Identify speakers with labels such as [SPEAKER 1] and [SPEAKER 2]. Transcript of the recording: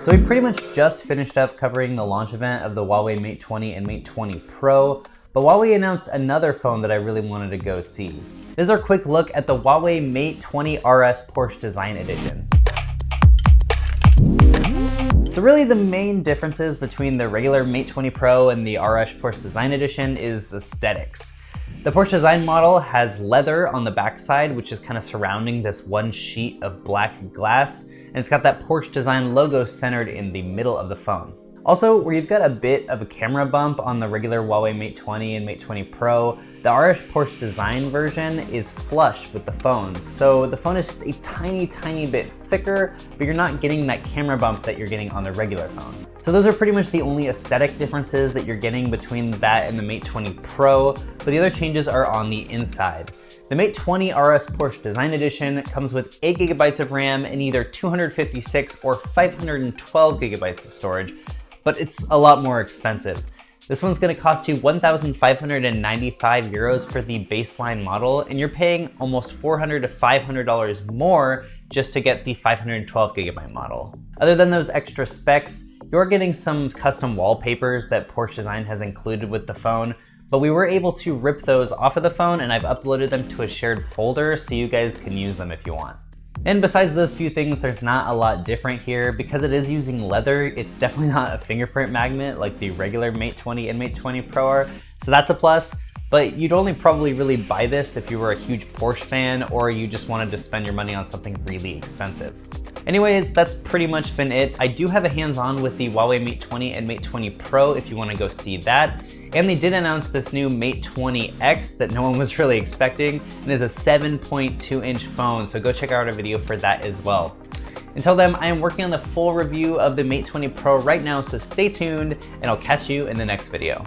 [SPEAKER 1] So we pretty much just finished up covering the launch event of the Huawei Mate 20 and Mate 20 Pro, but Huawei announced another phone that I really wanted to go see. This is our quick look at the Huawei Mate 20 RS Porsche Design Edition. So really the main differences between the regular Mate 20 Pro and the RS Porsche Design Edition is aesthetics. The Porsche Design model has leather on the backside, which is kind of surrounding this one sheet of black glass, and it's got that Porsche Design logo centered in the middle of the phone. Also, where you've got a bit of a camera bump on the regular Huawei Mate 20 and Mate 20 Pro, the RS Porsche Design version is flush with the phone. So the phone is just a tiny bit thicker, but you're not getting that camera bump that you're getting on the regular phone. So those are pretty much the only aesthetic differences that you're getting between that and the Mate 20 Pro, but the other changes are on the inside. The Mate 20 RS Porsche Design Edition comes with 8 GB of RAM and either 256 or 512 GB of storage, but it's a lot more expensive. This one's gonna cost you 1,595 euros for the baseline model, and you're paying almost $400 to $500 more just to get the 512 GB model. Other than those extra specs, you're getting some custom wallpapers that Porsche Design has included with the phone, but we were able to rip those off of the phone and I've uploaded them to a shared folder so you guys can use them if you want. And besides those few things, there's not a lot different here. Because it is using leather, it's definitely not a fingerprint magnet like the regular Mate 20 and Mate 20 Pro are, so that's a plus. But you'd only probably really buy this if you were a huge Porsche fan or you just wanted to spend your money on something really expensive. Anyways, that's pretty much been it. I do have a hands-on with the Huawei Mate 20 and Mate 20 Pro if you want to go see that. And they did announce this new Mate 20X that no one was really expecting, and is a 7.2-inch phone, so go check out our video for that as well. Until then, I am working on the full review of the Mate 20 Pro right now, so stay tuned, and I'll catch you in the next video.